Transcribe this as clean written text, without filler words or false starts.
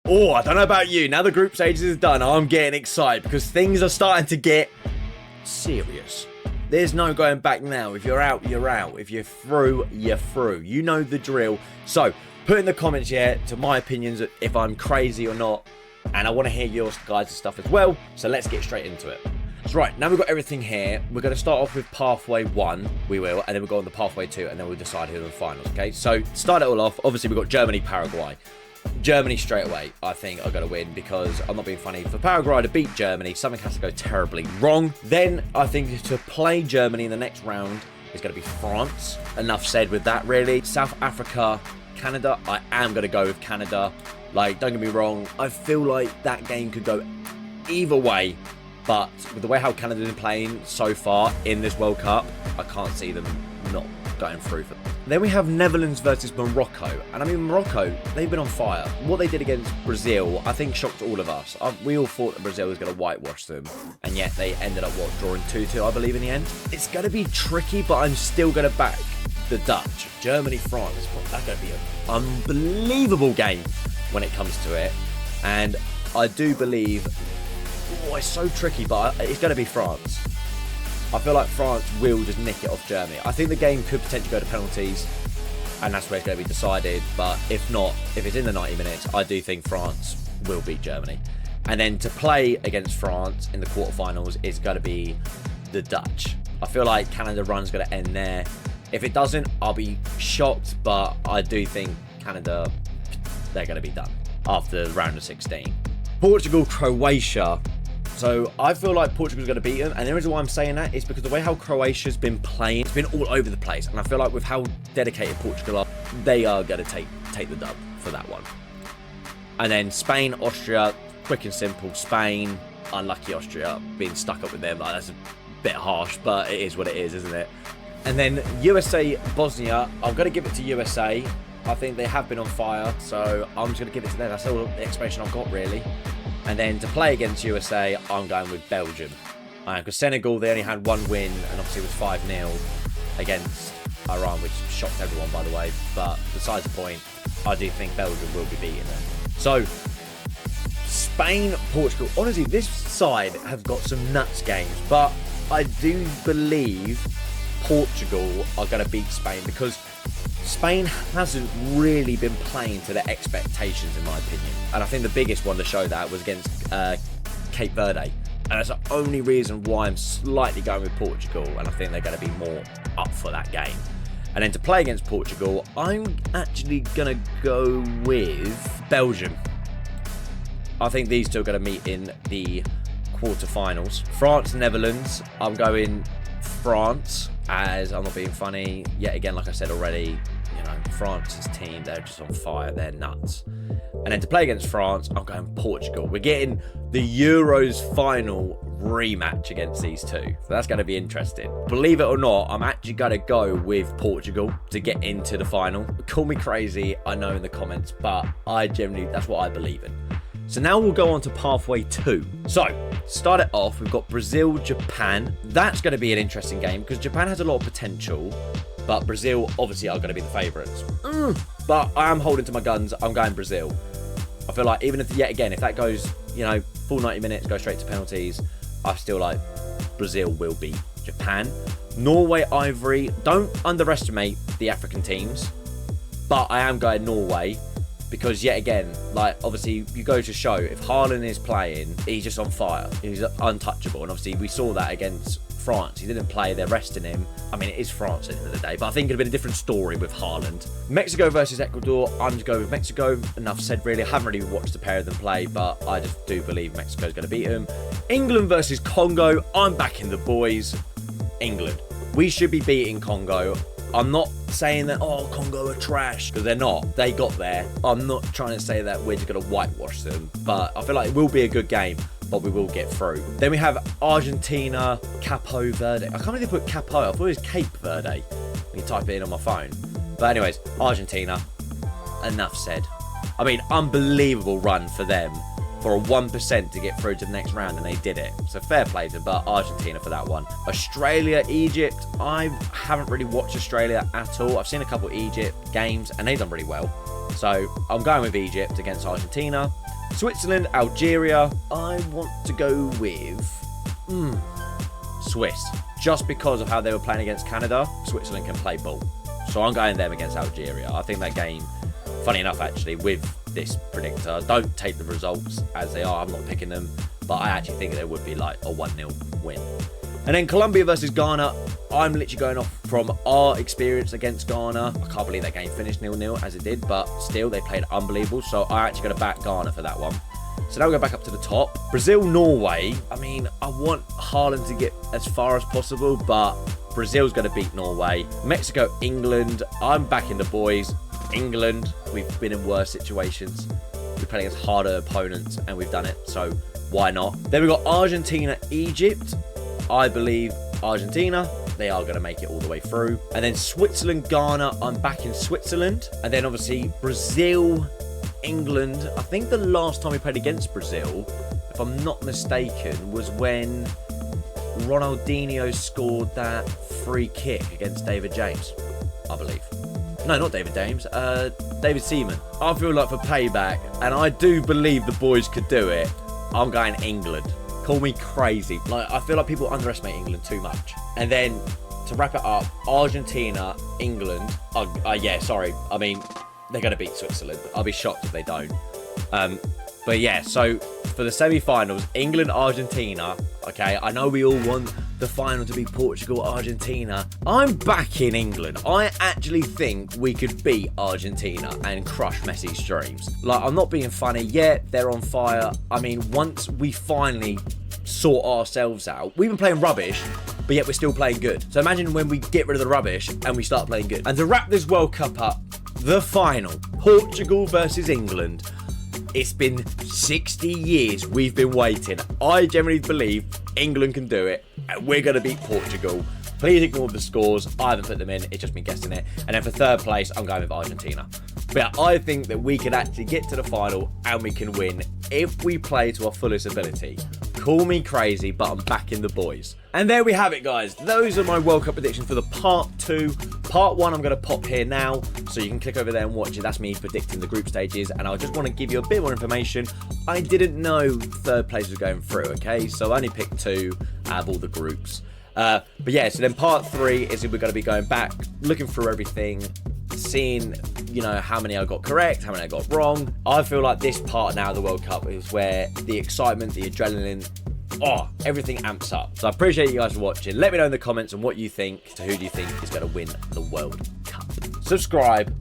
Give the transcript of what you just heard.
Oh, I don't know about you. Now the group stages is done, I'm getting excited because things are starting to get serious. There's no going back now. If you're out, you're out. If you're through, you're through. You know the drill. So, put in the comments here to my opinions if I'm crazy or not. And I want to hear your guys' stuff as well. So let's get straight into it. So right, now we've got everything here. We're going to start off with pathway 1. We will. And then we'll go on the pathway 2. And then we'll decide who are the finals. Okay, so start it all off. Obviously, we've got Germany, Paraguay. Germany straight away, I think, are going to win because I'm not being funny. For Paraguay to beat Germany, something has to go terribly wrong. Then I think to play Germany in the next round is going to be France. Enough said with that, really. South Africa, Canada, I am going to go with Canada. Like, don't get me wrong, I feel like that game could go either way. But with the way how Canada's been playing so far in this World Cup, I can't see them not going through for them. Then we have Netherlands versus Morocco. And I mean, Morocco, they've been on fire. What they did against Brazil, I think shocked all of us. We all thought that Brazil was going to whitewash them. And yet they ended up, drawing 2-2, I believe, in the end. It's going to be tricky, but I'm still going to back the Dutch. Germany, France. That's going to be an unbelievable game when it comes to it. And I do believe, it's so tricky, but it's going to be France. I feel like France will just nick it off Germany. I think the game could potentially go to penalties, and that's where it's going to be decided. But if not, if it's in the 90 minutes, I do think France will beat Germany. And then to play against France in the quarterfinals is going to be the Dutch. I feel like Canada run's going to end there. If it doesn't, I'll be shocked, but I do think Canada, they're going to be done after the round of 16. Portugal, Croatia. So I feel like Portugal's going to beat them, and the reason why I'm saying that is because the way how Croatia's been playing, it's been all over the place, and I feel like with how dedicated Portugal are, they are going to take the dub for that one. And then Spain, Austria, quick and simple. Spain, unlucky Austria, being stuck up with them. That's a bit harsh, but it is what it is, isn't it? And then USA, Bosnia, I'm going to give it to USA. I think they have been on fire, so I'm just going to give it to them. That's all the explanation I've got, really. And then to play against USA, I'm going with Belgium. Because Senegal, they only had one win, and obviously it was 5-0 against Iran, which shocked everyone, by the way. But besides the point, I do think Belgium will be beating them. So, Spain, Portugal. Honestly, this side have got some nuts games. But I do believe Portugal are going to beat Spain because Spain hasn't really been playing to their expectations, in my opinion. And I think the biggest one to show that was against Cape Verde. And that's the only reason why I'm slightly going with Portugal. And I think they're going to be more up for that game. And then to play against Portugal, I'm actually going to go with Belgium. I think these two are going to meet in the quarterfinals. France, Netherlands, I'm going France, as I'm not being funny. Yet again, like I said already, France's team, they're just on fire. They're nuts. And then to play against France, I'm going Portugal. We're getting the Euros final rematch against these two. So that's going to be interesting. Believe it or not, I'm actually going to go with Portugal to get into the final. Call me crazy, I know, in the comments, but that's what I believe in. So now we'll go on to pathway 2. So, start it off, we've got Brazil, Japan. That's going to be an interesting game because Japan has a lot of potential, but Brazil obviously are going to be the favourites. But I am holding to my guns. I'm going Brazil. I feel like even if, yet again, if that goes, full 90 minutes, go straight to penalties, I still like Brazil will beat Japan. Norway, Ivory. Don't underestimate the African teams, but I am going Norway. Because yet again, obviously you go to show, if Haaland is playing, he's just on fire. He's untouchable. And obviously we saw that against France. He didn't play, they're resting him. I mean, it is France at the end of the day, but I think it'd have been a different story with Haaland. Mexico versus Ecuador, I'm just going with Mexico. Enough said, really. I haven't really watched the pair of them play, but I just do believe Mexico's going to beat them. England versus Congo, I'm backing the boys. England. We should be beating Congo. I'm not saying that, Congo are trash, because they're not. They got there. I'm not trying to say that we're just going to whitewash them, but I feel like it will be a good game, but we will get through. Then we have Argentina, Capo Verde. I can't believe they put Capo. I thought it was Cape Verde when you type it in on my phone. But anyways, Argentina. Enough said. I mean, unbelievable run for them for a 1% to get through to the next round, and they did it. So fair play to them, but Argentina for that one. Australia, Egypt. I haven't really watched Australia at all. I've seen a couple of Egypt games, and they've done really well. So I'm going with Egypt against Argentina. Switzerland, Algeria. I want to go with Swiss. Just because of how they were playing against Canada, Switzerland can play ball. So I'm going them against Algeria. I think that game, funny enough actually, with this predictor, don't take the results as they are. I'm not picking them. But I actually think there would be like a 1-0 win. And then Colombia versus Ghana. I'm literally going off from our experience against Ghana. I can't believe that game finished 0-0 as it did, but still, they played unbelievable. So I actually got to back Ghana for that one. So now we go back up to the top. Brazil, Norway. I mean, I want Haaland to get as far as possible, but Brazil's going to beat Norway. Mexico, England. I'm backing the boys. England, we've been in worse situations. We're playing against harder opponents, and we've done it. So why not? Then we've got Argentina, Egypt. I believe Argentina, they are going to make it all the way through. And then Switzerland, Ghana, I'm back in Switzerland. And then obviously Brazil, England. I think the last time we played against Brazil, if I'm not mistaken, was when Ronaldinho scored that free kick against David James, I believe. No, not David James. David Seaman. I feel like for payback, and I do believe the boys could do it, I'm going England. Call me crazy. Like, I feel like people underestimate England too much. And then, to wrap it up, Argentina, England. Yeah, sorry. I mean, they're going to beat Switzerland. I'll be shocked if they don't. But yeah, so for the semi-finals, England, Argentina. Okay, I know we all want the final to be Portugal, Argentina. I'm backing England. I actually think we could beat Argentina and crush Messi's dreams. Like, I'm not being funny yet. They're on fire. I mean, once we finally sort ourselves out, we've been playing rubbish, but yet we're still playing good. So imagine when we get rid of the rubbish and we start playing good. And to wrap this World Cup up, the final, Portugal versus England. It's been 60 years we've been waiting. I generally believe England can do it, and we're going to beat Portugal. Please ignore the scores. I haven't put them in. It's just me guessing it. And then for third place, I'm going with Argentina. But I think that we can actually get to the final and we can win if we play to our fullest ability. Call me crazy, but I'm backing the boys. And there we have it, guys. Those are my World Cup predictions for the part 2. Part 1 I'm going to pop here now, so you can click over there and watch it. That's me predicting the group stages, and I just want to give you a bit more information. I didn't know third place was going through, okay? So I only picked 2 out of all the groups. But yeah, so then part 3 is we're going to be going back, looking through everything, seeing, you know, how many I got correct, how many I got wrong. I feel like this part now of the World Cup is where the excitement, the adrenaline, everything amps up. So I appreciate you guys for watching. Let me know in the comments on what you think. So who do you think is going to win the World Cup? Subscribe,